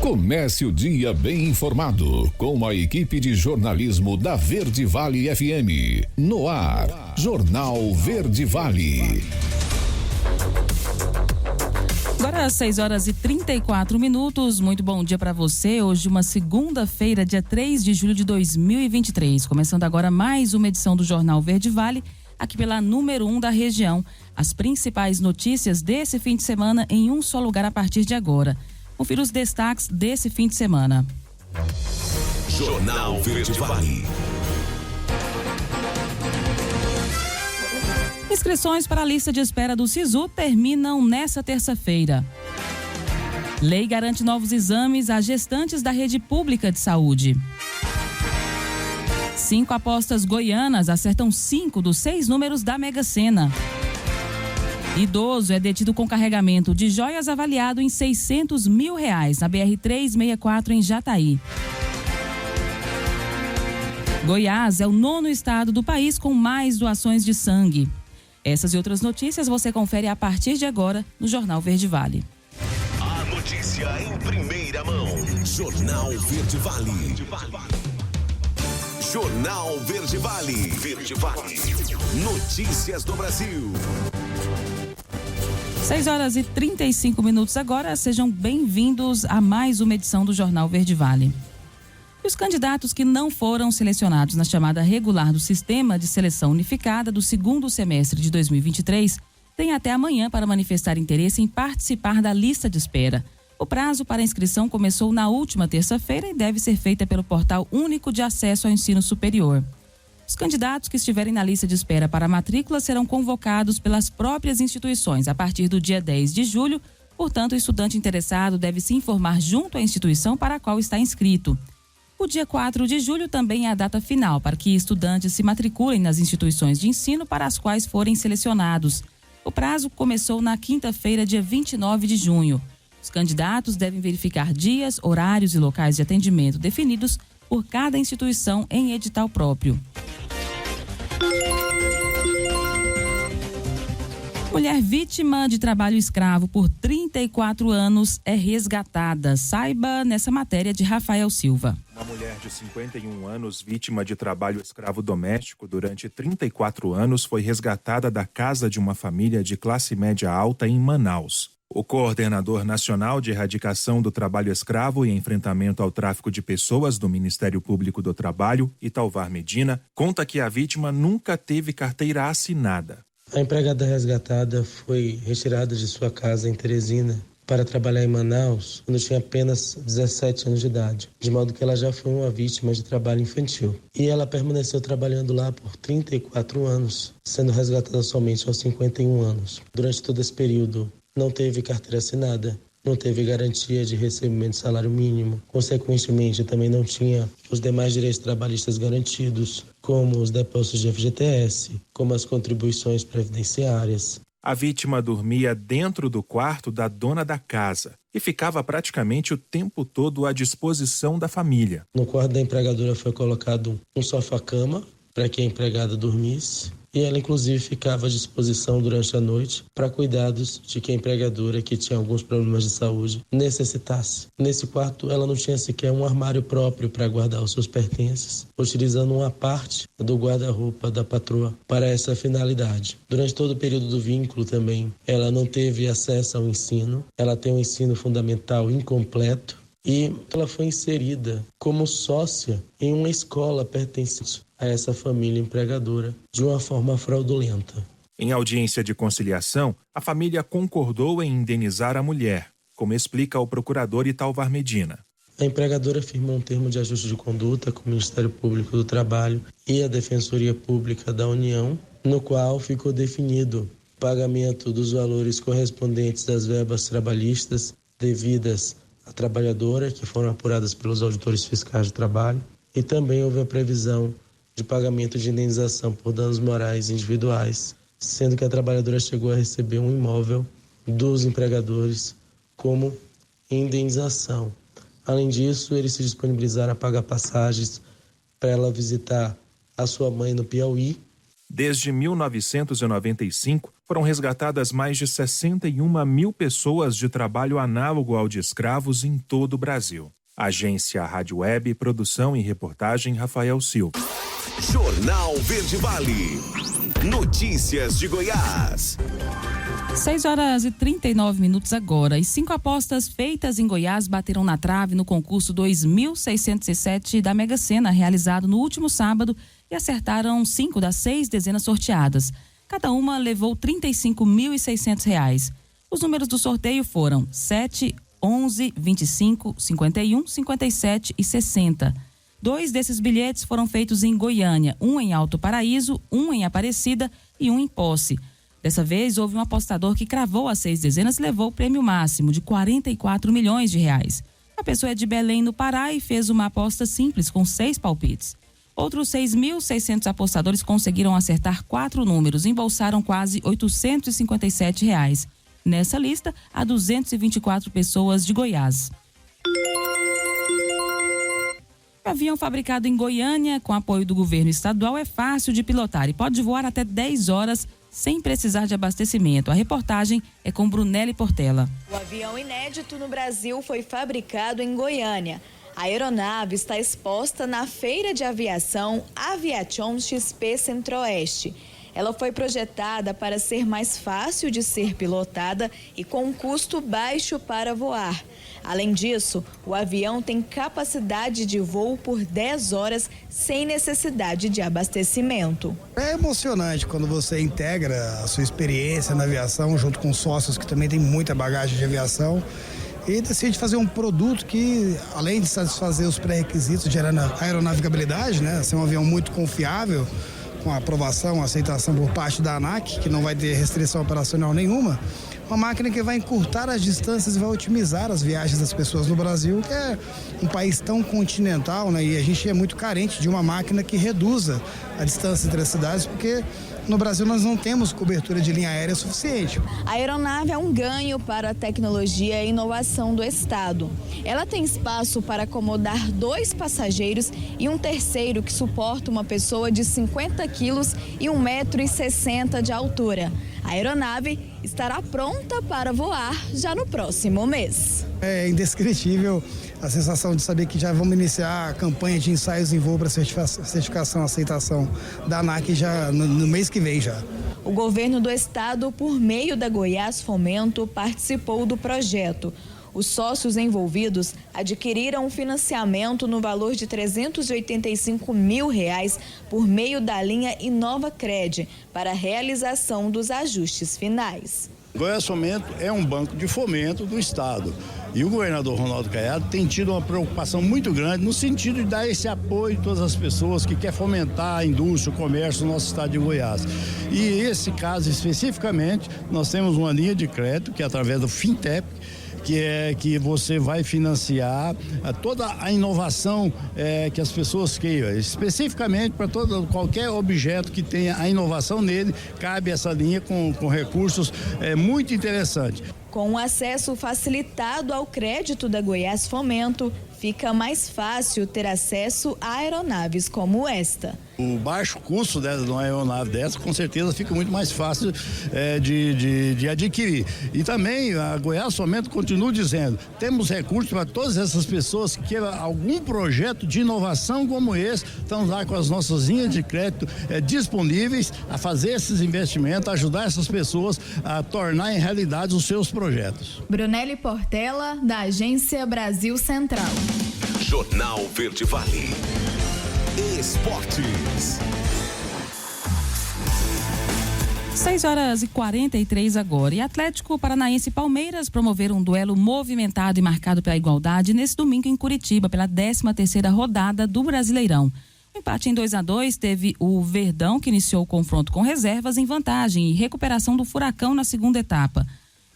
Comece o dia bem informado com a equipe de jornalismo da Verde Vale FM. No ar, Jornal Verde Vale. Agora às 6h34. Muito bom dia para você. Hoje uma segunda-feira, dia 3 de julho de 2023. Começando agora mais uma edição do Jornal Verde Vale, aqui pela número 1 da região. As principais notícias desse fim de semana em um só lugar a partir de agora. Confira os destaques desse fim de semana. Jornal Verde Vale. Inscrições para a lista de espera do SISU terminam nesta terça-feira. Lei garante novos exames a gestantes da rede pública de saúde. 5 apostas goianas acertam 5 dos 6 números da Mega Sena. Idoso é detido com carregamento de joias avaliado em R$600 mil na BR-364 em Jataí. Goiás é o 9º estado do país com mais doações de sangue. Essas e outras notícias você confere a partir de agora no Jornal Verde Vale. A notícia em primeira mão. Jornal Verde Vale. Jornal Verde Vale. Verde Vale. Notícias do Brasil. 6h35 agora. Sejam bem-vindos a mais uma edição do Jornal Verde Vale. Os candidatos que não foram selecionados na chamada regular do Sistema de Seleção Unificada do segundo semestre de 2023 têm até amanhã para manifestar interesse em participar da lista de espera. O prazo para inscrição começou na última terça-feira e deve ser feita pelo Portal Único de Acesso ao Ensino Superior. Os candidatos que estiverem na lista de espera para a matrícula serão convocados pelas próprias instituições a partir do dia 10 de julho. Portanto, o estudante interessado deve se informar junto à instituição para a qual está inscrito. O dia 4 de julho também é a data final para que estudantes se matriculem nas instituições de ensino para as quais forem selecionados. O prazo começou na quinta-feira, dia 29 de junho. Os candidatos devem verificar dias, horários e locais de atendimento definidos por cada instituição em edital próprio. Mulher vítima de trabalho escravo por 34 anos é resgatada. Saiba nessa matéria de Rafael Silva. Uma mulher de 51 anos, vítima de trabalho escravo doméstico durante 34 anos, foi resgatada da casa de uma família de classe média alta em Manaus. O coordenador nacional de erradicação do trabalho escravo e enfrentamento ao tráfico de pessoas do Ministério Público do Trabalho, Italvar Medina, conta que a vítima nunca teve carteira assinada. A empregada resgatada foi retirada de sua casa em Teresina para trabalhar em Manaus quando tinha apenas 17 anos de idade, de modo que ela já foi uma vítima de trabalho infantil. E ela permaneceu trabalhando lá por 34 anos, sendo resgatada somente aos 51 anos. Durante todo esse período, não teve carteira assinada, não teve garantia de recebimento de salário mínimo, consequentemente também não tinha os demais direitos trabalhistas garantidos, como os depósitos de FGTS, como as contribuições previdenciárias. A vítima dormia dentro do quarto da dona da casa e ficava praticamente o tempo todo à disposição da família. No quarto da empregadora foi colocado um sofá-cama para que a empregada dormisse. E ela, inclusive, ficava à disposição durante a noite para cuidados de que a empregadora, que tinha alguns problemas de saúde, necessitasse. Nesse quarto, ela não tinha sequer um armário próprio para guardar os seus pertences, utilizando uma parte do guarda-roupa da patroa para essa finalidade. Durante todo o período do vínculo também, ela não teve acesso ao ensino, ela tem um ensino fundamental incompleto e ela foi inserida como sócia em uma escola pertencente a essa família empregadora de uma forma fraudulenta. Em audiência de conciliação, a família concordou em indenizar a mulher, como explica o procurador Italvar Medina. A empregadora firmou um termo de ajuste de conduta com o Ministério Público do Trabalho e a Defensoria Pública da União, no qual ficou definido o pagamento dos valores correspondentes das verbas trabalhistas devidas à trabalhadora, que foram apuradas pelos auditores fiscais do trabalho, e também houve a previsão de pagamento de indenização por danos morais individuais, sendo que a trabalhadora chegou a receber um imóvel dos empregadores como indenização. Além disso, eles se disponibilizaram a pagar passagens para ela visitar a sua mãe no Piauí. Desde 1995, Foram resgatadas mais de 61 mil pessoas de trabalho análogo ao de escravos em todo o Brasil. Agência Rádio Web, produção e reportagem Rafael Silva. Jornal Verde Vale. Notícias de Goiás. 6h39 agora. E 5 apostas feitas em Goiás bateram na trave no concurso 2.607 da Mega Sena, realizado no último sábado, e acertaram 5 das 6 dezenas sorteadas. Cada uma levou R$ 35.600. Os números do sorteio foram 7, 11, 25, 51, 57 e 60. 2 desses bilhetes foram feitos em Goiânia, um em Alto Paraíso, um em Aparecida e um em Posse. Dessa vez, houve um apostador que cravou as 6 dezenas e levou o prêmio máximo de R$ 44 milhões. A pessoa é de Belém, no Pará, e fez uma aposta simples com 6 palpites. Outros 6.600 apostadores conseguiram acertar 4 números e embolsaram quase R$ 857. Nessa lista, há 224 pessoas de Goiás. O avião fabricado em Goiânia, com apoio do governo estadual, é fácil de pilotar e pode voar até 10 horas sem precisar de abastecimento. A reportagem é com Brunelli Portela. O avião inédito no Brasil foi fabricado em Goiânia. A aeronave está exposta na Feira de Aviação Aviation XP Centro-Oeste. Ela foi projetada para ser mais fácil de ser pilotada e com um custo baixo para voar. Além disso, o avião tem capacidade de voo por 10 horas sem necessidade de abastecimento. É emocionante quando você integra a sua experiência na aviação junto com sócios que também têm muita bagagem de aviação e decide fazer um produto que, além de satisfazer os pré-requisitos de aeronavegabilidade, né, ser um avião muito confiável, com aprovação, aceitação por parte da ANAC, que não vai ter restrição operacional nenhuma, uma máquina que vai encurtar as distâncias e vai otimizar as viagens das pessoas no Brasil, que é um país tão continental, né? E a gente é muito carente de uma máquina que reduza a distância entre as cidades, porque no Brasil nós não temos cobertura de linha aérea suficiente. A aeronave é um ganho para a tecnologia e inovação do Estado. Ela tem espaço para acomodar 2 passageiros e um terceiro que suporta uma pessoa de 50 quilos e 1,60 m de altura. A aeronave estará pronta para voar já no próximo mês. É indescritível a sensação de saber que já vamos iniciar a campanha de ensaios em voo para certificação, aceitação da ANAC já no mês que vem já. O governo do estado, por meio da Goiás Fomento, participou do projeto. Os sócios envolvidos adquiriram um financiamento no valor de R$ 385 mil por meio da linha InovaCred para a realização dos ajustes finais. Goiás Fomento é um banco de fomento do estado e o governador Ronaldo Caiado tem tido uma preocupação muito grande no sentido de dar esse apoio a todas as pessoas que querem fomentar a indústria, o comércio no nosso estado de Goiás. E esse caso especificamente, nós temos uma linha de crédito que é através do Fintep, que você vai financiar toda a inovação que as pessoas queiram, especificamente para qualquer objeto que tenha a inovação nele, cabe essa linha com recursos muito interessantes. Com o acesso facilitado ao crédito da Goiás Fomento, fica mais fácil ter acesso a aeronaves como esta. O baixo custo de uma aeronave dessa, com certeza, fica muito mais fácil de adquirir. E também a Goiás Fomento continua dizendo, temos recursos para todas essas pessoas que queiram algum projeto de inovação como esse, estamos lá com as nossas linhas de crédito disponíveis a fazer esses investimentos, ajudar essas pessoas a tornar em realidade os seus projetos. Brunelli Portela, da Agência Brasil Central. Jornal Verde Vale. Esportes. 6h43 agora. E Atlético Paranaense e Palmeiras promoveram um duelo movimentado e marcado pela igualdade nesse domingo em Curitiba, pela 13ª rodada do Brasileirão. O empate em 2-2 teve o Verdão, que iniciou o confronto com reservas em vantagem e recuperação do Furacão na segunda etapa.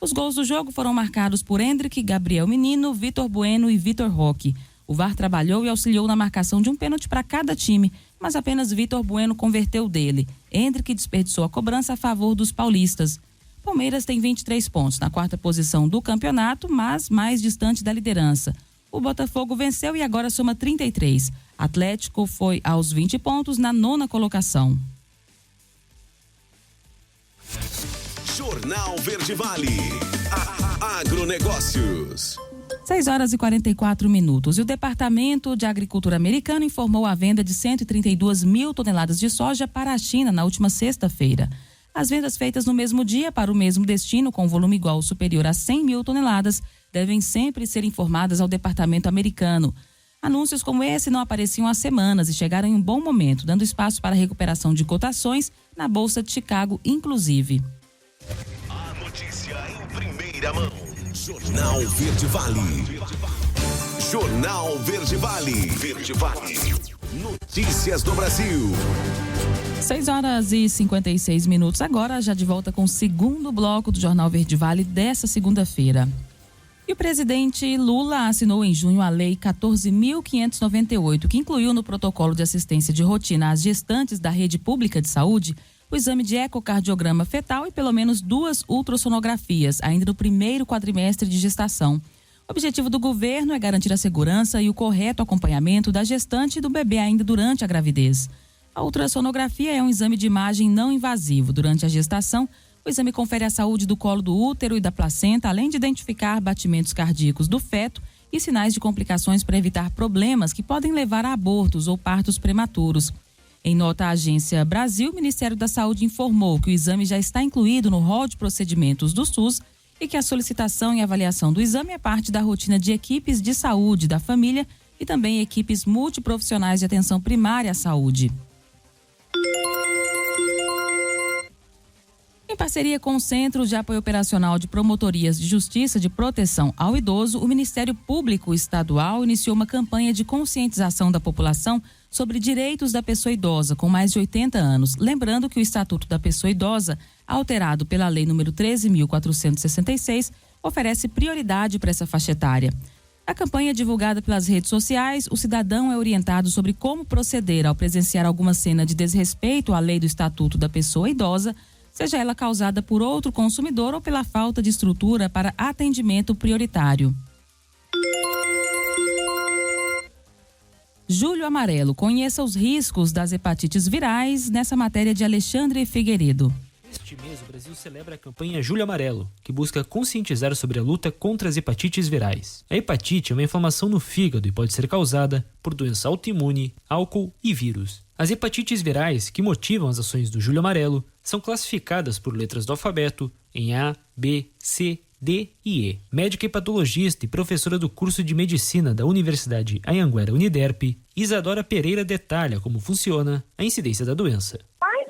Os gols do jogo foram marcados por Hendrick, Gabriel Menino, Vitor Bueno e Vitor Roque. O VAR trabalhou e auxiliou na marcação de um pênalti para cada time, mas apenas Vitor Bueno converteu dele. Hendrick desperdiçou a cobrança a favor dos paulistas. Palmeiras tem 23 pontos na 4ª posição do campeonato, mas mais distante da liderança. O Botafogo venceu e agora soma 33. Atlético foi aos 20 pontos na 9ª colocação. Jornal Verde Vale. Agronegócios. 6h44. E o Departamento de Agricultura americano informou a venda de 132 mil toneladas de soja para a China na última sexta-feira. As vendas feitas no mesmo dia para o mesmo destino, com volume igual ou superior a 100 mil toneladas, devem sempre ser informadas ao Departamento americano. Anúncios como esse não apareciam há semanas e chegaram em um bom momento, dando espaço para a recuperação de cotações na Bolsa de Chicago, inclusive. A notícia em primeira mão. Jornal Verde Vale. Jornal Verde Vale. Verde Vale. Notícias do Brasil. 6h56. Agora já de volta com o segundo bloco do Jornal Verde Vale dessa segunda-feira. E o presidente Lula assinou em junho a Lei 14.598, que incluiu no protocolo de assistência de rotina às gestantes da rede pública de saúde o exame de ecocardiograma fetal e pelo menos 2 ultrassonografias, ainda no primeiro quadrimestre de gestação. O objetivo do governo é garantir a segurança e o correto acompanhamento da gestante e do bebê ainda durante a gravidez. A ultrassonografia é um exame de imagem não invasivo. Durante a gestação, o exame confere a saúde do colo do útero e da placenta, além de identificar batimentos cardíacos do feto e sinais de complicações para evitar problemas que podem levar a abortos ou partos prematuros. Em nota à Agência Brasil, o Ministério da Saúde informou que o exame já está incluído no rol de procedimentos do SUS e que a solicitação e avaliação do exame é parte da rotina de equipes de saúde da família e também equipes multiprofissionais de atenção primária à saúde. Em parceria com o Centro de Apoio Operacional de Promotorias de Justiça de Proteção ao Idoso, o Ministério Público Estadual iniciou uma campanha de conscientização da população sobre direitos da pessoa idosa com mais de 80 anos. Lembrando que o Estatuto da Pessoa Idosa, alterado pela Lei nº 13.466, oferece prioridade para essa faixa etária. A campanha é divulgada pelas redes sociais. O cidadão é orientado sobre como proceder ao presenciar alguma cena de desrespeito à lei do Estatuto da Pessoa Idosa, seja ela causada por outro consumidor ou pela falta de estrutura para atendimento prioritário. Julho Amarelo. Conheça os riscos das hepatites virais nessa matéria de Alexandre Figueiredo. Este mês, o Brasil celebra a campanha Julho Amarelo, que busca conscientizar sobre a luta contra as hepatites virais. A hepatite é uma inflamação no fígado e pode ser causada por doença autoimune, álcool e vírus. As hepatites virais que motivam as ações do Julho Amarelo são classificadas por letras do alfabeto em A, B, C, D e E. Médica hepatologista e professora do curso de medicina da Universidade Anhanguera Uniderp, Isadora Pereira detalha como funciona a incidência da doença.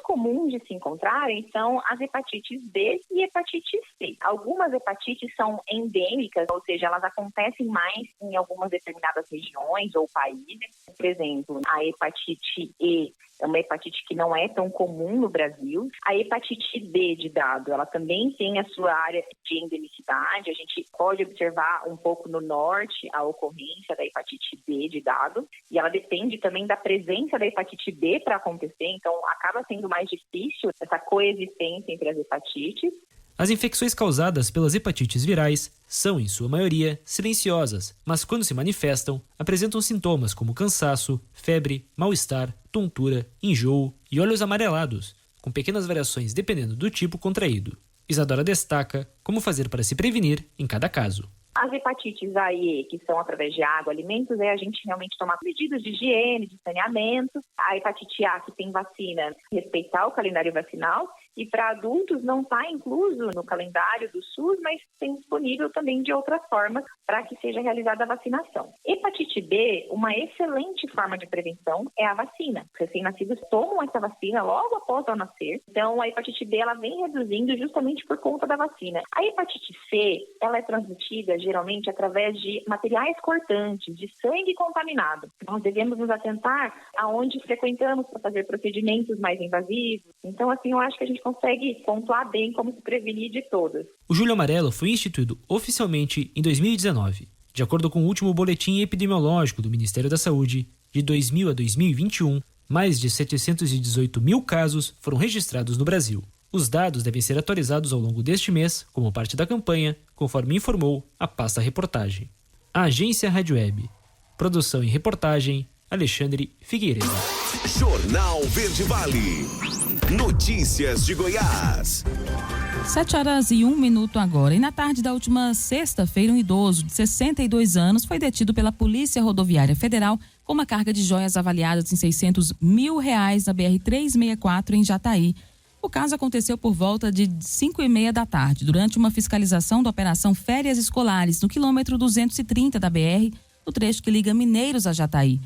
Comum de se encontrarem são as hepatites B e hepatite C. Algumas hepatites são endêmicas, ou seja, elas acontecem mais em algumas determinadas regiões ou países. Por exemplo, a hepatite E é uma hepatite que não é tão comum no Brasil. A hepatite B de dado, ela também tem a sua área de endemicidade. A gente pode observar um pouco no norte a ocorrência da hepatite B de dado, e ela depende também da presença da hepatite B para acontecer, então acaba sendo mais difícil essa coexistência entre as hepatites. As infecções causadas pelas hepatites virais são, em sua maioria, silenciosas, mas quando se manifestam, apresentam sintomas como cansaço, febre, mal-estar, tontura, enjoo e olhos amarelados, com pequenas variações dependendo do tipo contraído. Isadora destaca como fazer para se prevenir em cada caso. As hepatites A e E, que são através de água, alimentos, é a gente realmente tomar medidas de higiene, de saneamento. A hepatite A, que tem vacina, respeitar o calendário vacinal. E para adultos não está incluso no calendário do SUS, mas tem disponível também de outras formas para que seja realizada a vacinação. Hepatite B, uma excelente forma de prevenção é a vacina. Os recém-nascidos tomam essa vacina logo após ao nascer. Então, a hepatite B ela vem reduzindo justamente por conta da vacina. A hepatite C, ela é transmitida geralmente através de materiais cortantes, de sangue contaminado. Nós devemos nos atentar aonde frequentamos para fazer procedimentos mais invasivos. Então, assim, eu acho que a gente consegue pontuar bem como se prevenir de todas. O Julho Amarelo foi instituído oficialmente em 2019. De acordo com o último boletim epidemiológico do Ministério da Saúde, de 2000 a 2021, mais de 718 mil casos foram registrados no Brasil. Os dados devem ser atualizados ao longo deste mês, como parte da campanha, conforme informou a pasta reportagem. A Agência Rádio Web. Produção e reportagem, Alexandre Figueiredo. Jornal Verde Vale. Notícias de Goiás. 7h01 agora. E na tarde da última sexta-feira, um idoso de 62 anos foi detido pela Polícia Rodoviária Federal com uma carga de joias avaliadas em R$600 mil na BR-364 em Jataí. O caso aconteceu por volta de 5h30 da tarde, durante uma fiscalização da Operação Férias Escolares, no quilômetro 230 da BR, no trecho que liga Mineiros a Jataí.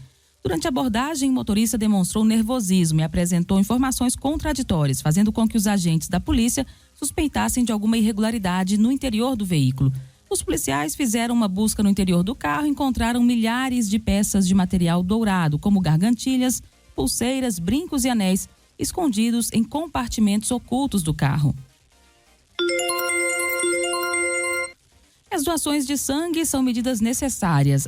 Durante a abordagem, o motorista demonstrou nervosismo e apresentou informações contraditórias, fazendo com que os agentes da polícia suspeitassem de alguma irregularidade no interior do veículo. Os policiais fizeram uma busca no interior do carro e encontraram milhares de peças de material dourado, como gargantilhas, pulseiras, brincos e anéis, escondidos em compartimentos ocultos do carro. As doações de sangue são medidas necessárias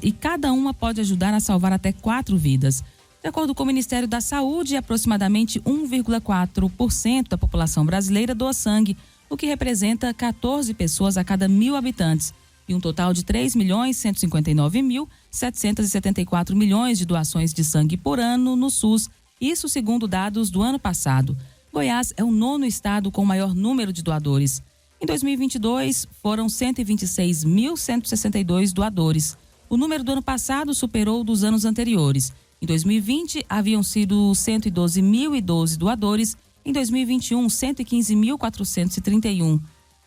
e cada uma pode ajudar a salvar até 4 vidas. De acordo com o Ministério da Saúde, aproximadamente 1,4% da população brasileira doa sangue, o que representa 14 pessoas a cada 1.000 habitantes, e um total de 3.159.774 milhões de doações de sangue por ano no SUS, isso segundo dados do ano passado. Goiás é o 9º estado com o maior número de doadores. Em 2022, foram 126.162 doadores. O número do ano passado superou o dos anos anteriores. Em 2020, haviam sido 112.012 doadores. Em 2021, 115.431.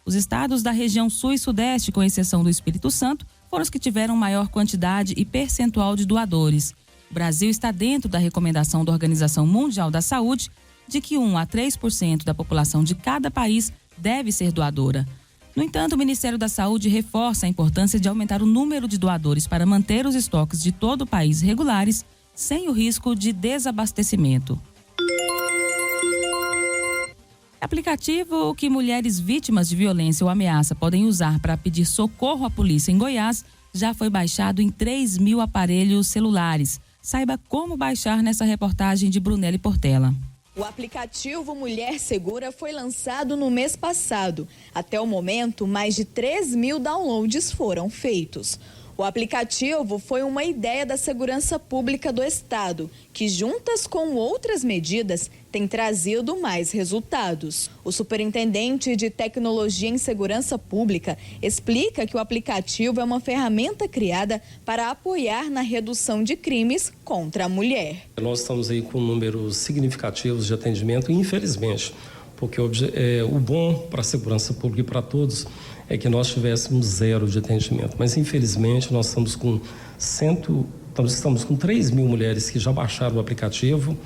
Os estados da região sul e sudeste, com exceção do Espírito Santo, foram os que tiveram maior quantidade e percentual de doadores. O Brasil está dentro da recomendação da Organização Mundial da Saúde de que 1 a 3% da população de cada país deve ser doadora. No entanto, o Ministério da Saúde reforça a importância de aumentar o número de doadores para manter os estoques de todo o país regulares, sem o risco de desabastecimento. Aplicativo que mulheres vítimas de violência ou ameaça podem usar para pedir socorro à polícia em Goiás já foi baixado em 3.000 aparelhos celulares. Saiba como baixar nessa reportagem de Brunelli Portela. O aplicativo Mulher Segura foi lançado no mês passado. Até o momento, mais de 3.000 downloads foram feitos. O aplicativo foi uma ideia da Segurança Pública do Estado, que juntas com outras medidas tem trazido mais resultados. O superintendente de Tecnologia em Segurança Pública explica que o aplicativo é uma ferramenta criada para apoiar na redução de crimes contra a mulher. Nós estamos aí com números significativos de atendimento, infelizmente, porque o bom para a segurança pública e para todos é que nós tivéssemos 0 de atendimento. Mas, infelizmente, nós estamos com 3.000 mulheres que já baixaram o aplicativo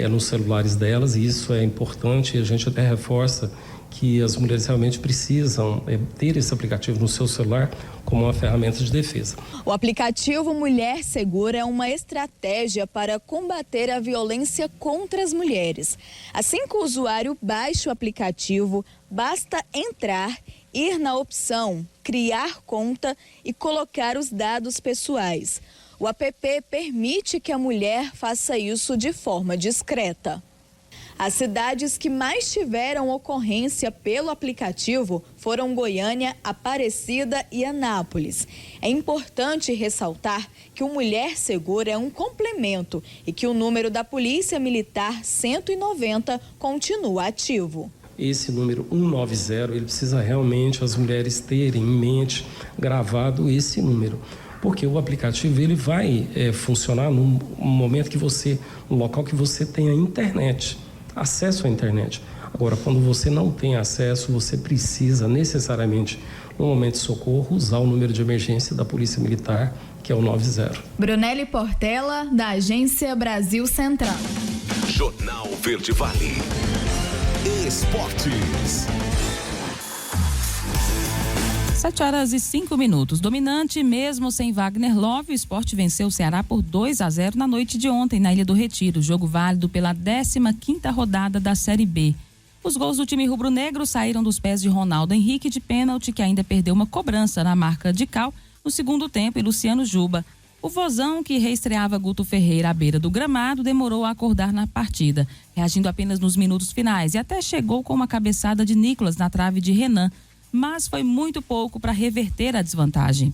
nos celulares delas, e isso é importante. A gente até reforça que as mulheres realmente precisam ter esse aplicativo no seu celular como uma ferramenta de defesa. O aplicativo Mulher Segura é uma estratégia para combater a violência contra as mulheres. Assim que o usuário baixa o aplicativo, basta entrar, ir na opção Criar Conta e colocar os dados pessoais. O app permite que a mulher faça isso de forma discreta. As cidades que mais tiveram ocorrência pelo aplicativo foram Goiânia, Aparecida e Anápolis. É importante ressaltar que o Mulher Segura é um complemento e que o número da Polícia Militar 190 continua ativo. Esse número 190, ele precisa realmente as mulheres terem em mente gravado esse número. Porque o aplicativo ele vai funcionar no momento que no local que você tenha internet, acesso à internet. Agora, quando você não tem acesso, você precisa necessariamente, no momento de socorro, usar o número de emergência da Polícia Militar, que é o 90. Brunelli Portela, da Agência Brasil Central. Jornal Verde Vale. Esportes. 7h05. Dominante, mesmo sem Wagner Love, o Sport venceu o Ceará por 2-0 na noite de ontem, na Ilha do Retiro. Jogo válido pela 15ª rodada da Série B. Os gols do time rubro-negro saíram dos pés de Ronaldo Henrique de pênalti, que ainda perdeu uma cobrança na marca de cal no segundo tempo, e Luciano Juba. O vozão, que reestreava Guto Ferreira à beira do gramado, demorou a acordar na partida, reagindo apenas nos minutos finais, e até chegou com uma cabeçada de Nicolas na trave de Renan, mas foi muito pouco para reverter a desvantagem.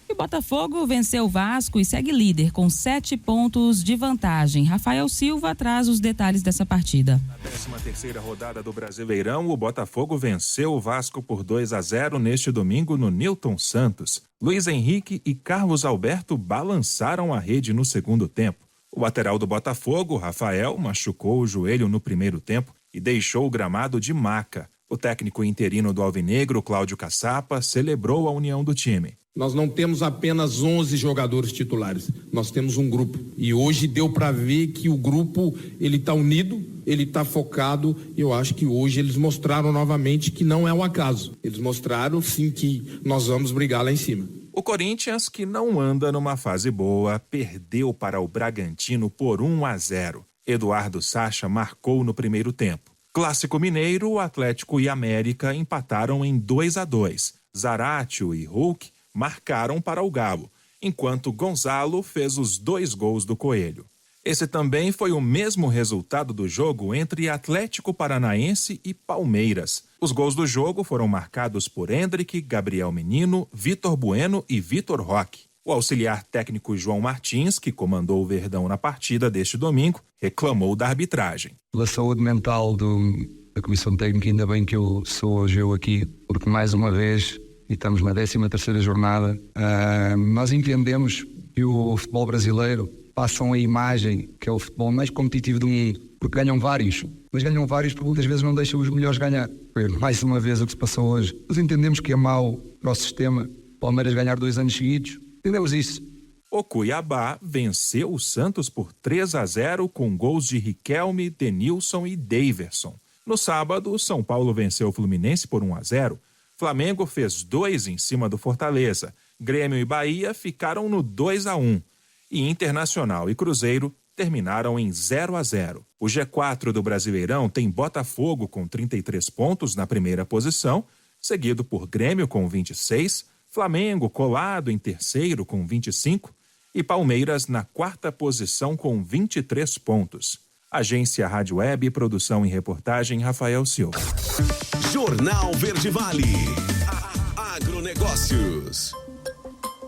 E o Botafogo venceu o Vasco e segue líder com 7 pontos de vantagem. Rafael Silva traz os detalhes dessa partida. Na 13ª rodada do Brasileirão, o Botafogo venceu o Vasco por 2-0 neste domingo no Newton Santos. Luiz Henrique e Carlos Alberto balançaram a rede no segundo tempo. O lateral do Botafogo, Rafael, machucou o joelho no primeiro tempo e deixou o gramado de maca. O técnico interino do Alvinegro, Cláudio Caçapa, celebrou a união do time. Nós não temos apenas 11 jogadores titulares, nós temos um grupo. E hoje deu para ver que o grupo ele está unido, ele está focado. E eu acho que hoje eles mostraram novamente que não é um acaso. Eles mostraram sim que nós vamos brigar lá em cima. O Corinthians, que não anda numa fase boa, perdeu para o Bragantino por 1-0. Eduardo Sacha marcou no primeiro tempo. Clássico Mineiro, o Atlético e América empataram em 2-2. Zaratio e Hulk marcaram para o Galo, enquanto Gonzalo fez os 2 gols do Coelho. Esse também foi o mesmo resultado do jogo entre Atlético Paranaense e Palmeiras. Os gols do jogo foram marcados por Hendrick, Gabriel Menino, Vitor Bueno e Vitor Roque. O auxiliar técnico João Martins, que comandou o Verdão na partida deste domingo, reclamou da arbitragem. Pela saúde mental da Comissão Técnica, ainda bem que eu sou hoje aqui, porque mais uma vez, e estamos na 13ª jornada, nós entendemos que o futebol brasileiro passam a imagem que é o futebol mais competitivo do mundo, porque ganham vários, mas ganham vários porque muitas vezes não deixam os melhores ganhar. Mais uma vez o que se passou hoje. Nós entendemos que é mau para o sistema Palmeiras ganhar 2 anos seguidos, entendemos isso. O Cuiabá venceu o Santos por 3-0 com gols de Riquelme, Denilson e Daverson. No sábado, o São Paulo venceu o Fluminense por 1-0. Flamengo fez 2 em cima do Fortaleza. Grêmio e Bahia ficaram no 2-1. E Internacional e Cruzeiro terminaram em 0-0. O G4 do Brasileirão tem Botafogo com 33 pontos na primeira posição, seguido por Grêmio com 26, Flamengo colado em terceiro com 25 e Palmeiras na 4ª posição com 23 pontos. Agência Rádio Web, produção e reportagem Rafael Silva. Jornal Verde Vale. Agronegócios.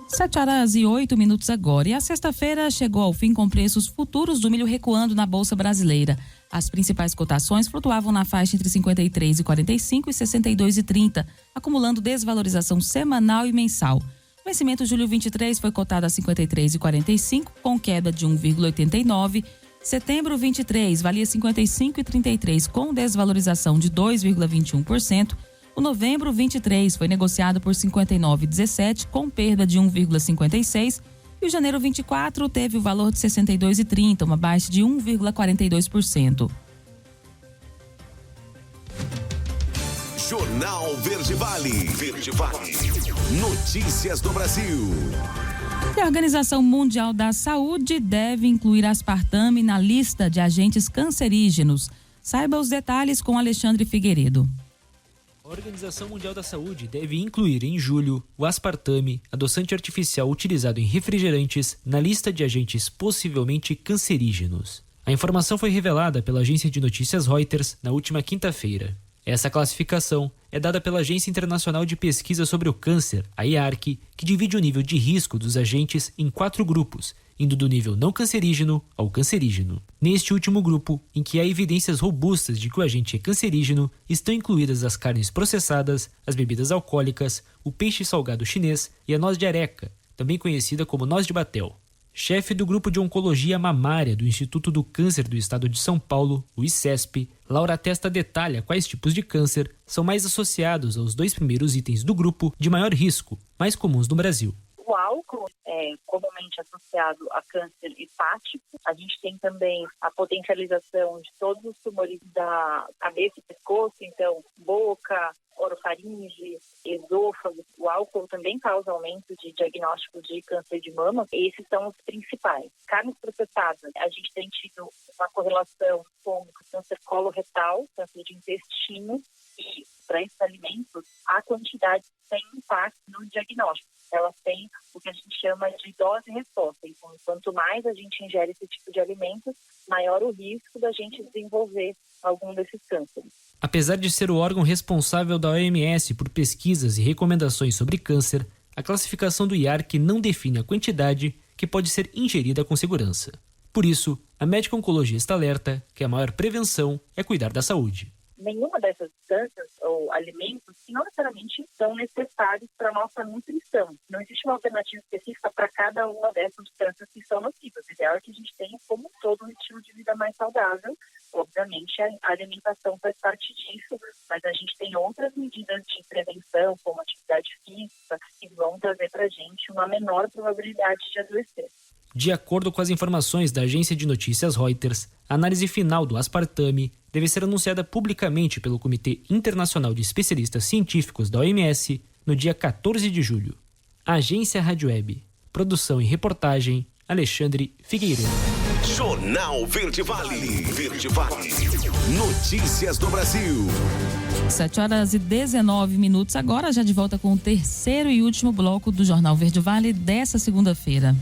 7h08 agora. E a sexta-feira chegou ao fim com preços futuros do milho recuando na Bolsa Brasileira. As principais cotações flutuavam na faixa entre 53,45 e 62,30, acumulando desvalorização semanal e mensal. O vencimento julho 23 foi cotado a 53,45, com queda de 1,89. Setembro 23 valia 55,33, com desvalorização de 2,21%. O novembro 23 foi negociado por 59,17, com perda de 1,56%. E o janeiro 24 teve o valor de 62,30, uma baixa de 1,42%. Jornal Verde Vale. Verde Vale. Notícias do Brasil. E a Organização Mundial da Saúde deve incluir aspartame na lista de agentes cancerígenos. Saiba os detalhes com Alexandre Figueiredo. A Organização Mundial da Saúde deve incluir em julho o aspartame, adoçante artificial utilizado em refrigerantes, na lista de agentes possivelmente cancerígenos. A informação foi revelada pela agência de notícias Reuters na última quinta-feira. Essa classificação é dada pela Agência Internacional de Pesquisa sobre o Câncer, a IARC, que divide o nível de risco dos agentes em 4 grupos, indo do nível não cancerígeno ao cancerígeno. Neste último grupo, em que há evidências robustas de que o agente é cancerígeno, estão incluídas as carnes processadas, as bebidas alcoólicas, o peixe salgado chinês e a noz de areca, também conhecida como noz de batel. Chefe do Grupo de Oncologia Mamária do Instituto do Câncer do Estado de São Paulo, o ICESP, Laura Testa detalha quais tipos de câncer são mais associados aos 2 primeiros itens do grupo de maior risco, mais comuns no Brasil. O álcool é comumente associado a câncer hepático. A gente tem também a potencialização de todos os tumores da cabeça e pescoço, então boca, orofaringe, esôfago. O álcool também causa aumento de diagnóstico de câncer de mama. Esses são os principais. Carnes processadas, a gente tem tido uma correlação com câncer coloretal, câncer de intestino, e para esses alimentos, a quantidade tem impacto no diagnóstico. Elas têm o que a gente chama de dose-resposta. Então, quanto mais a gente ingere esse tipo de alimentos, maior o risco da gente desenvolver algum desses cânceres. Apesar de ser o órgão responsável da OMS por pesquisas e recomendações sobre câncer, A classificação do IARC não define a quantidade que pode ser ingerida com segurança. Por isso, a médica oncologista alerta que a maior prevenção é cuidar da saúde. Nenhuma dessas substâncias ou alimentos que não necessariamente são necessários para a nossa nutrição. Não existe uma alternativa específica para cada uma dessas substâncias que são nocivas. O ideal é que a gente tenha, como todo, um estilo de vida mais saudável. Obviamente, a alimentação faz parte disso, mas a gente tem outras medidas de prevenção, como atividade física, que vão trazer para a gente uma menor probabilidade de adoecer. De acordo com as informações da agência de notícias Reuters, a análise final do aspartame deve ser anunciada publicamente pelo Comitê Internacional de Especialistas Científicos da OMS no dia 14 de julho. Agência Rádio Web. Produção e reportagem, Alexandre Figueiredo. Jornal Verde Vale. Verde Vale. Notícias do Brasil. 7h19 agora, já de volta com o terceiro e último bloco do Jornal Verde Vale dessa segunda-feira.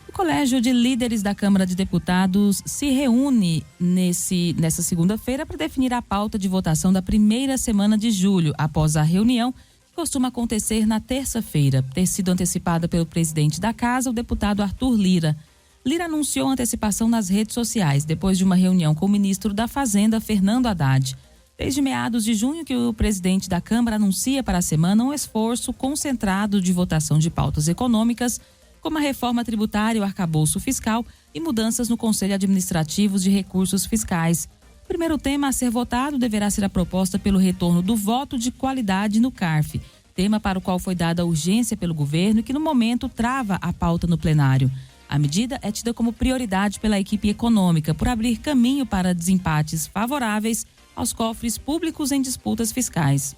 O Colégio de Líderes da Câmara de Deputados se reúne nessa segunda-feira para definir a pauta de votação da primeira semana de julho, após a reunião que costuma acontecer na terça-feira, ter sido antecipada pelo presidente da casa, o deputado Arthur Lira. Lira anunciou a antecipação nas redes sociais, depois de uma reunião com o ministro da Fazenda, Fernando Haddad. Desde meados de junho que o presidente da Câmara anuncia para a semana um esforço concentrado de votação de pautas econômicas, como a reforma tributária, o arcabouço fiscal e mudanças no Conselho Administrativo de Recursos Fiscais. O primeiro tema a ser votado deverá ser a proposta pelo retorno do voto de qualidade no CARF, tema para o qual foi dada urgência pelo governo e que no momento trava a pauta no plenário. A medida é tida como prioridade pela equipe econômica por abrir caminho para desempates favoráveis aos cofres públicos em disputas fiscais.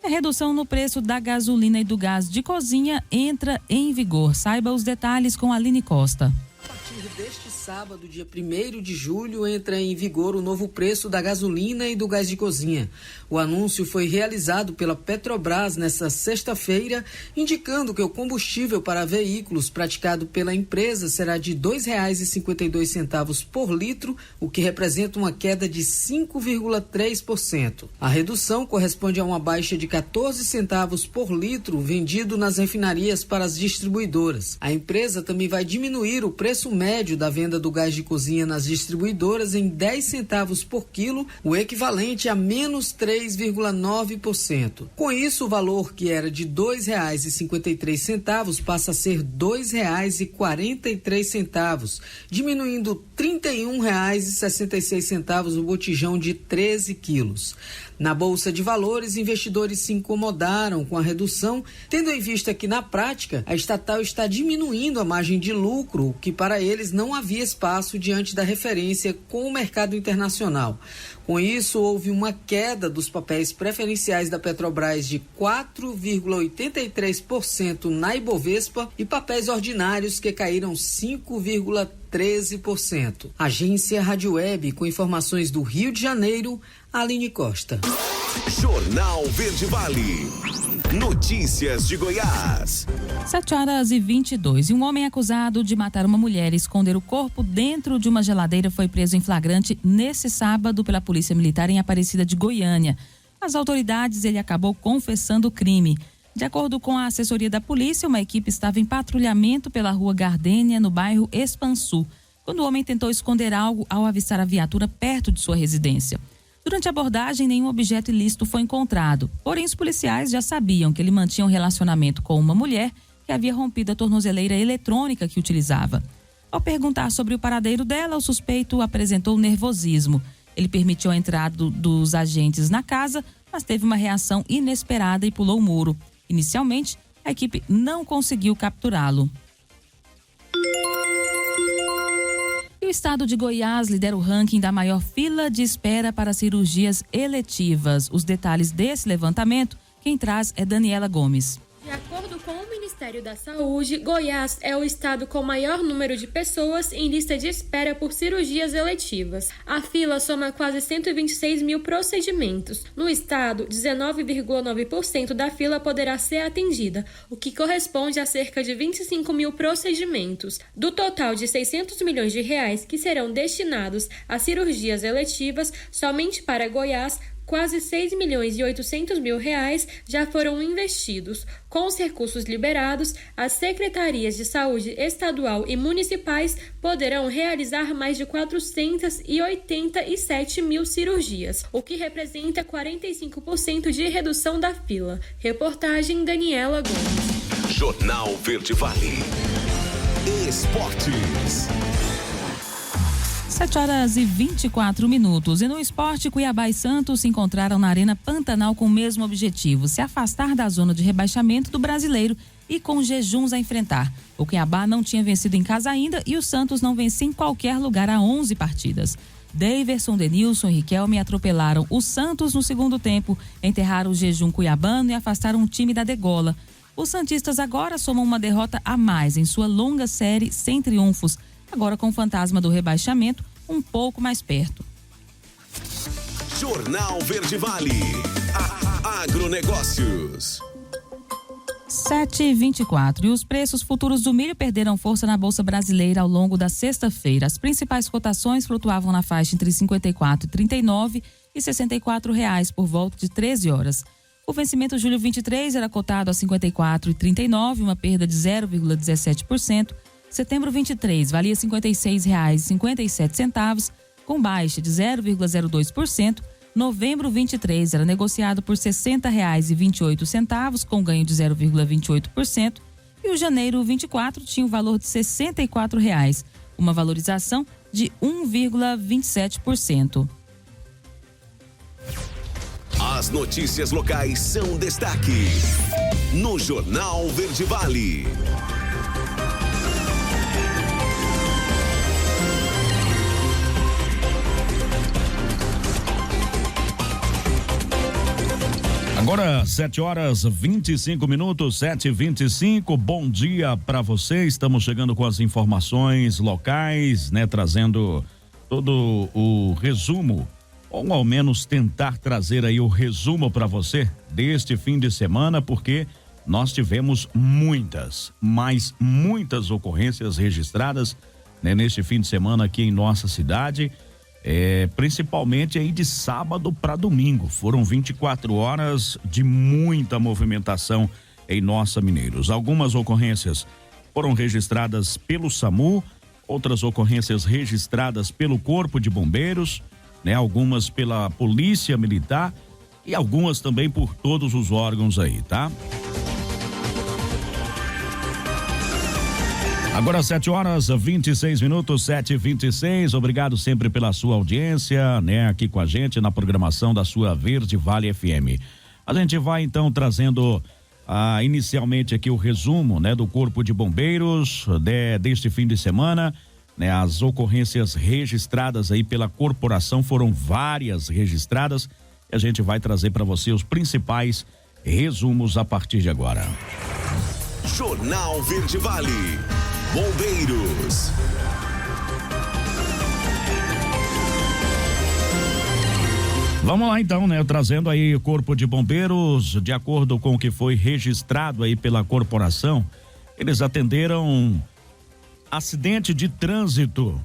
A redução no preço da gasolina e do gás de cozinha entra em vigor. Saiba os detalhes com a Aline Costa. A partir deste sábado, dia 1º de julho, entra em vigor o novo preço da gasolina e do gás de cozinha. O anúncio foi realizado pela Petrobras nesta sexta-feira, indicando que o combustível para veículos praticado pela empresa será de R$ 2,52 por litro, o que representa uma queda de 5,3%. A redução corresponde a uma baixa de 14 centavos por litro vendido nas refinarias para as distribuidoras. A empresa também vai diminuir o preço médio da venda do gás de cozinha nas distribuidoras em 10 centavos por quilo, o equivalente a menos 3,9%. Com isso, o valor que era de R$ 2,53 passa a ser R$ 2,43, diminuindo R$ 31,66 o botijão de 13 quilos. Na Bolsa de Valores, investidores se incomodaram com a redução, tendo em vista que, na prática, a estatal está diminuindo a margem de lucro, o que para eles não havia espaço diante da referência com o mercado internacional. Com isso, houve uma queda dos papéis preferenciais da Petrobras de 4,83% na Ibovespa e papéis ordinários que caíram 5,13%. Agência Rádio Web, com informações do Rio de Janeiro, Aline Costa. Jornal Verde Vale. Notícias de Goiás. 7h22. Um homem acusado de matar uma mulher e esconder o corpo dentro de uma geladeira foi preso em flagrante nesse sábado pela Polícia Militar em Aparecida de Goiânia. As autoridades, ele acabou confessando o crime. De acordo com a assessoria da polícia, uma equipe estava em patrulhamento pela rua Gardênia, no bairro Expansu, quando o homem tentou esconder algo ao avistar a viatura perto de sua residência. Durante a abordagem, nenhum objeto ilícito foi encontrado. Porém, os policiais já sabiam que ele mantinha um relacionamento com uma mulher que havia rompido a tornozeleira eletrônica que utilizava. Ao perguntar sobre o paradeiro dela, o suspeito apresentou nervosismo. Ele permitiu a entrada dos agentes na casa, mas teve uma reação inesperada e pulou o muro. Inicialmente, a equipe não conseguiu capturá-lo. E o estado de Goiás lidera o ranking da maior fila de espera para cirurgias eletivas. Os detalhes desse levantamento, quem traz é Daniela Gomes. De acordo com o Ministério da Saúde, Goiás é o estado com maior número de pessoas em lista de espera por cirurgias eletivas. A fila soma quase 126 mil procedimentos. No estado, 19,9% da fila poderá ser atendida, o que corresponde a cerca de 25 mil procedimentos. Do total de 600 milhões de reais que serão destinados a cirurgias eletivas, somente para Goiás, quase 6.800.000 reais já foram investidos. Com os recursos liberados, as secretarias de saúde estadual e municipais poderão realizar mais de 487 mil cirurgias, o que representa 45% de redução da fila. Reportagem Daniela Gomes. Jornal Verde Vale. Esportes. 7h24. E no esporte, Cuiabá e Santos se encontraram na Arena Pantanal com o mesmo objetivo: se afastar da zona de rebaixamento do Brasileiro e com jejuns a enfrentar. O Cuiabá não tinha vencido em casa ainda e o Santos não vencia em qualquer lugar há 11 partidas. Daverson, Denilson e Riquelme atropelaram o Santos no segundo tempo, enterraram o jejum cuiabano e afastaram o time da degola. Os santistas agora somam uma derrota a mais em sua longa série sem triunfos, agora com o fantasma do rebaixamento um pouco mais perto. Jornal Verde Vale. Agronegócios. 7h24. E os preços futuros do milho perderam força na Bolsa Brasileira ao longo da sexta-feira. As principais cotações flutuavam na faixa entre R$ 54,39 e R$ 64,00 por volta de 13 horas. O vencimento julho 23 era cotado a R$ 54,39, uma perda de 0,17%. Setembro 23 valia R$ 56,57, com baixa de 0,02%. Novembro 23 era negociado por R$ 60,28, com ganho de 0,28%. E o janeiro 24 tinha o valor de R$ 64,00, uma valorização de 1,27%. As notícias locais são destaque no Jornal Verde Vale. Agora, 7h25, 7h25. Bom dia para você. Estamos chegando com as informações locais, né? Trazendo todo o resumo, ou ao menos tentar trazer aí o resumo para você deste fim de semana, porque nós tivemos muitas ocorrências registradas, né, neste fim de semana aqui em nossa cidade. Principalmente aí de sábado para domingo. Foram 24 horas de muita movimentação em Nossa Mineiros. Algumas ocorrências foram registradas pelo SAMU, outras ocorrências registradas pelo Corpo de Bombeiros, né? Algumas pela Polícia Militar e algumas também por todos os órgãos aí, tá? Agora 7h26, 7h26. Obrigado sempre pela sua audiência, né? Aqui com a gente na programação da sua Verde Vale FM. A gente vai então trazendo inicialmente aqui o resumo, né? Do Corpo de Bombeiros deste fim de semana, né? As ocorrências registradas aí pela corporação foram várias registradas e a gente vai trazer para você os principais resumos a partir de agora. Jornal Verde Vale. Bombeiros. Vamos lá então, né? Trazendo aí o Corpo de Bombeiros, de acordo com o que foi registrado aí pela corporação, eles atenderam acidente de trânsito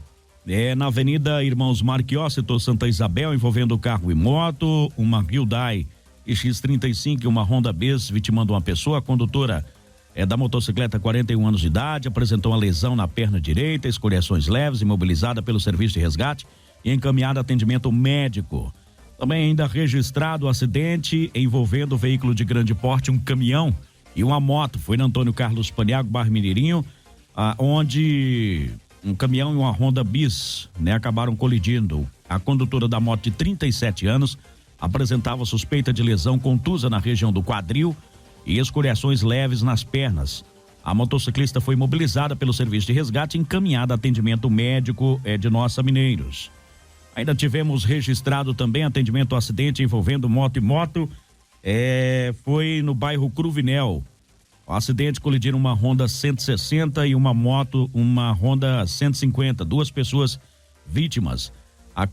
na Avenida Irmãos Marquiócito, Santa Isabel, envolvendo carro e moto, uma Hyundai X35 e uma Honda Bis, vitimando uma pessoa. A condutora da motocicleta, 41 anos de idade, apresentou uma lesão na perna direita, escoriações leves, imobilizada pelo serviço de resgate e encaminhada a atendimento médico. Também ainda registrado o acidente envolvendo o veículo de grande porte, um caminhão e uma moto. Foi na Antônio Carlos Paniago, bairro Mineirinho, onde um caminhão e uma Honda Bis, né, acabaram colidindo. A condutora da moto, de 37 anos, apresentava suspeita de lesão contusa na região do quadril e escoriações leves nas pernas. A motociclista foi imobilizada pelo serviço de resgate e encaminhada a atendimento médico de Nossa Mineiros. Ainda tivemos registrado também atendimento ao acidente envolvendo moto e moto. Foi no bairro Cruvinel. O acidente colidiram uma Honda 160 e uma moto, uma Honda 150. 2 pessoas vítimas.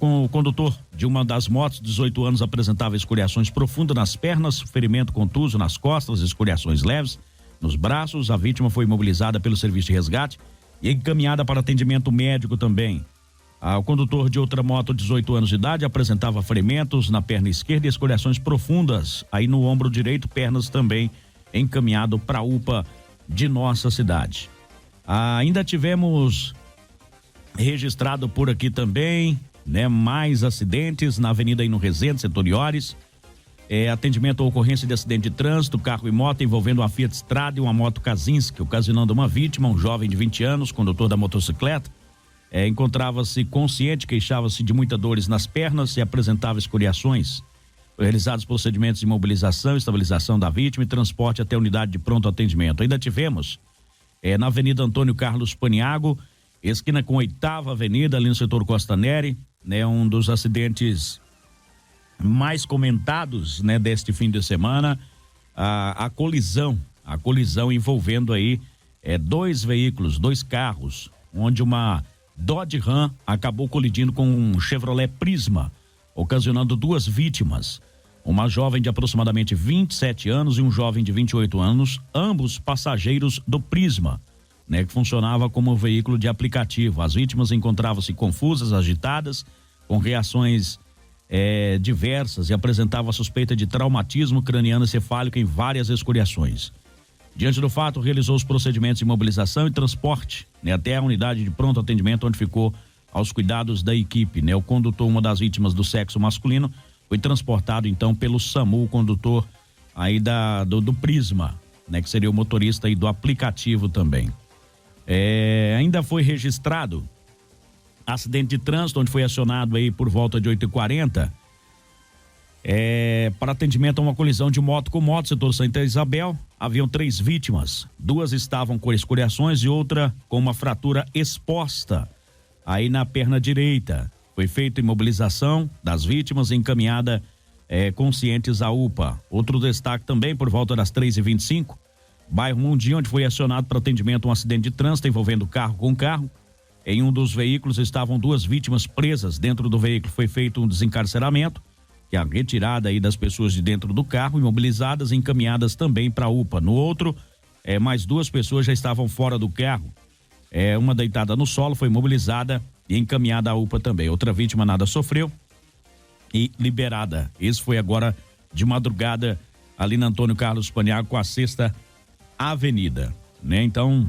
O condutor de uma das motos, 18 anos, apresentava escoriações profundas nas pernas, ferimento contuso nas costas, escoriações leves nos braços. A vítima foi imobilizada pelo serviço de resgate e encaminhada para atendimento médico também. O condutor de outra moto, 18 anos de idade, apresentava ferimentos na perna esquerda e escoriações profundas aí no ombro direito, pernas também encaminhado para a UPA de nossa cidade. Ainda tivemos registrado por aqui também, né, mais acidentes na Avenida Hino Resende, setor Iores. Atendimento à ocorrência de acidente de trânsito, carro e moto envolvendo uma Fiat Strada e uma moto Kazinski, ocasionando uma vítima, um jovem de 20 anos, condutor da motocicleta. Encontrava-se consciente, queixava-se de muitas dores nas pernas e apresentava escoriações. Foi realizados procedimentos de imobilização, estabilização da vítima e transporte até a unidade de pronto atendimento. Ainda tivemos na Avenida Antônio Carlos Paniago, esquina com 8ª Avenida, ali no setor Costa Neri, né, um dos acidentes mais comentados, né, deste fim de semana, a colisão envolvendo aí 2 veículos, 2 carros, onde uma Dodge Ram acabou colidindo com um Chevrolet Prisma, ocasionando 2 vítimas, uma jovem de aproximadamente 27 anos e um jovem de 28 anos, ambos passageiros do Prisma, né, que funcionava como um veículo de aplicativo. As vítimas encontravam-se confusas, agitadas, com reações diversas e apresentavam a suspeita de traumatismo craniano encefálico em várias escoriações. Diante do fato, realizou os procedimentos de imobilização e transporte, né, até a unidade de pronto atendimento, onde ficou aos cuidados da equipe, né? O condutor, uma das vítimas do sexo masculino, foi transportado então pelo SAMU, o condutor aí do Prisma, né, que seria o motorista aí do aplicativo também. Ainda foi registrado acidente de trânsito, onde foi acionado aí por volta de 8h40 para atendimento a uma colisão de moto com moto, setor Santa Isabel. Haviam 3 vítimas, 2 estavam com escoriações e outra com uma fratura exposta aí na perna direita. Foi feita imobilização das vítimas e encaminhada conscientes à UPA. Outro destaque também por volta das 3h25, bairro Mundinho, onde foi acionado para atendimento um acidente de trânsito envolvendo carro com carro. Em um dos veículos estavam 2 vítimas presas. Dentro do veículo foi feito um desencarceramento, que é a retirada aí das pessoas de dentro do carro, imobilizadas e encaminhadas também para a UPA. No outro, mais 2 pessoas já estavam fora do carro. Uma deitada no solo, foi imobilizada e encaminhada à UPA também. Outra vítima nada sofreu e liberada. Esse foi agora de madrugada ali na Antônio Carlos Paniago com a 6ª Avenida, né? Então,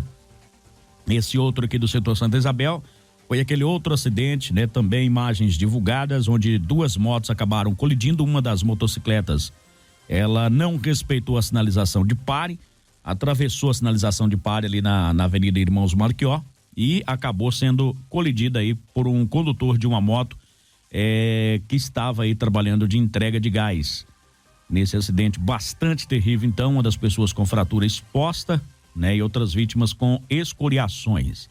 esse outro aqui do setor Santa Isabel foi aquele outro acidente, né? Também imagens divulgadas, onde 2 motos acabaram colidindo. Uma das motocicletas, ela não respeitou a sinalização de pare, atravessou a sinalização de pare ali na Avenida Irmãos Marquió e acabou sendo colidida aí por um condutor de uma moto que estava aí trabalhando de entrega de gás. Nesse acidente bastante terrível, então, uma das pessoas com fratura exposta, né, e outras vítimas com escoriações.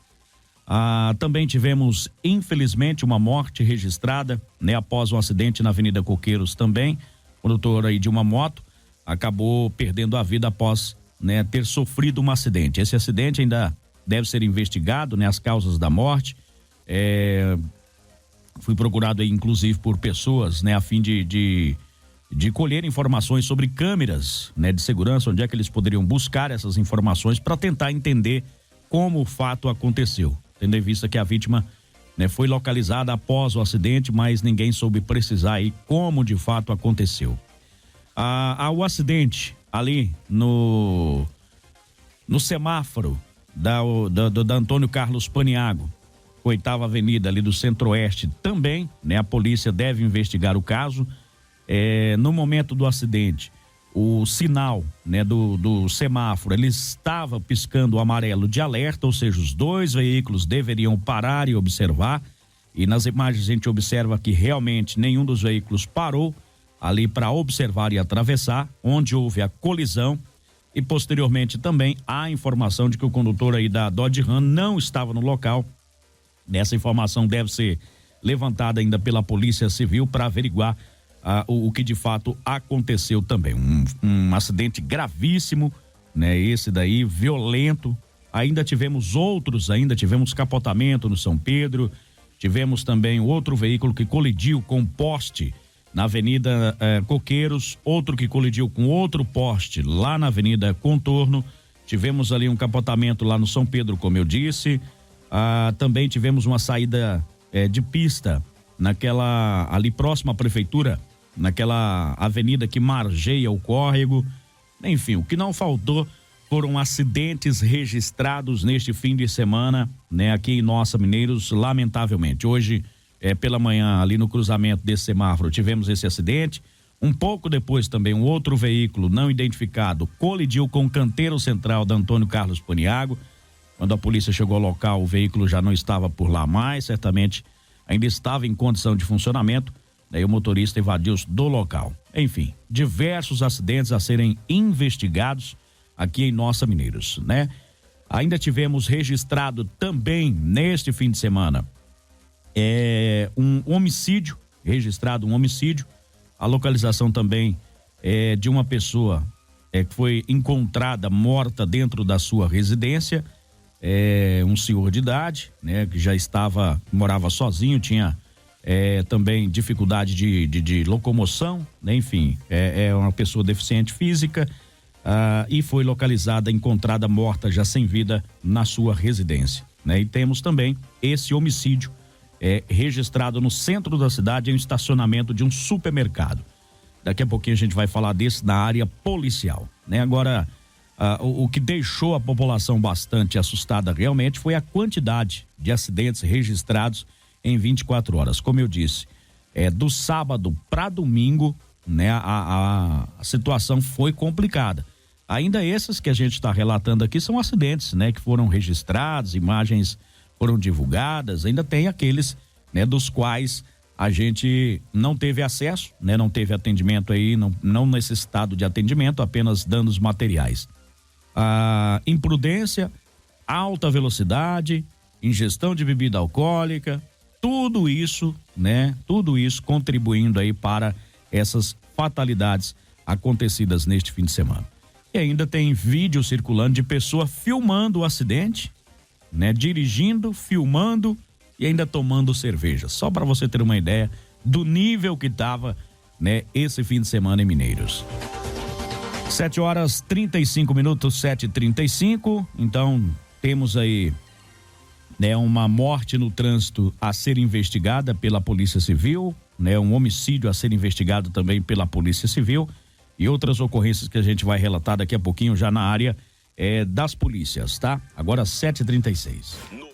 Também tivemos, infelizmente, uma morte registrada, né, após um acidente na Avenida Coqueiros também. O condutor aí de uma moto acabou perdendo a vida após, né, ter sofrido um acidente. Esse acidente ainda deve ser investigado, né, as causas da morte. Fui procurado aí, inclusive, por pessoas, né, a fim de colher informações sobre câmeras, né, de segurança, onde é que eles poderiam buscar essas informações para tentar entender como o fato aconteceu, tendo em vista que a vítima, né, foi localizada após o acidente, mas ninguém soube precisar aí como de fato aconteceu. O acidente ali no semáforo da Antônio Carlos Paniago, 8ª Avenida ali do Centro-Oeste também, né, a polícia deve investigar o caso. No momento do acidente, o sinal, né, do semáforo, ele estava piscando o amarelo de alerta, ou seja, os 2 veículos deveriam parar e observar, e nas imagens a gente observa que realmente nenhum dos veículos parou ali para observar e atravessar, onde houve a colisão, e posteriormente também há informação de que o condutor aí da Dodge Ram não estava no local. Essa informação deve ser levantada ainda pela Polícia Civil para averiguar o que de fato aconteceu também. Um acidente gravíssimo, né? Esse daí, violento. Ainda tivemos capotamento no São Pedro, tivemos também outro veículo que colidiu com um poste na Avenida Coqueiros, outro que colidiu com outro poste lá na Avenida Contorno. Tivemos ali um capotamento lá no São Pedro, como eu disse. Também tivemos uma saída de pista naquela ali próxima à prefeitura, naquela avenida que margeia o córrego. Enfim, o que não faltou foram acidentes registrados neste fim de semana, né, aqui em Nossa Mineiros, lamentavelmente. Hoje, pela manhã, ali no cruzamento desse semáforo, tivemos esse acidente. Um pouco depois também, um outro veículo não identificado colidiu com o canteiro central da Antônio Carlos Paniago. Quando a polícia chegou ao local, o veículo já não estava por lá mais, certamente ainda estava em condição de funcionamento. Daí o motorista evadiu-se do local. Enfim, diversos acidentes a serem investigados aqui em Nossa Mineiros, né? Ainda tivemos registrado também neste fim de semana um homicídio, a localização também de uma pessoa que foi encontrada morta dentro da sua residência, um senhor de idade, né, que já morava sozinho, tinha também dificuldade de locomoção, né, enfim, é uma pessoa deficiente física, e foi localizada, encontrada morta já sem vida na sua residência, né? E temos também esse homicídio registrado no centro da cidade, em um estacionamento de um supermercado. Daqui a pouquinho a gente vai falar desse na área policial, né? Agora, o que deixou a população bastante assustada realmente foi a quantidade de acidentes registrados em 24 horas. Como eu disse, do sábado para domingo, né, a situação foi complicada. Ainda esses que a gente está relatando aqui são acidentes, né, que foram registrados, imagens foram divulgadas. Ainda tem aqueles, né, dos quais a gente não teve acesso, né, não teve atendimento aí, não necessitado de atendimento, apenas danos materiais. Imprudência, alta velocidade, ingestão de bebida alcoólica, tudo isso, né, tudo isso contribuindo aí para essas fatalidades acontecidas neste fim de semana. E ainda tem vídeo circulando de pessoa filmando o acidente, né, dirigindo, filmando e ainda tomando cerveja. Só para você ter uma ideia do nível que estava, né, esse fim de semana em Mineiros. 7h35, 7h35. Então, temos aí, né, uma morte no trânsito a ser investigada pela Polícia Civil, né, um homicídio a ser investigado também pela Polícia Civil e outras ocorrências que a gente vai relatar daqui a pouquinho já na área das polícias, tá? Agora 7h36.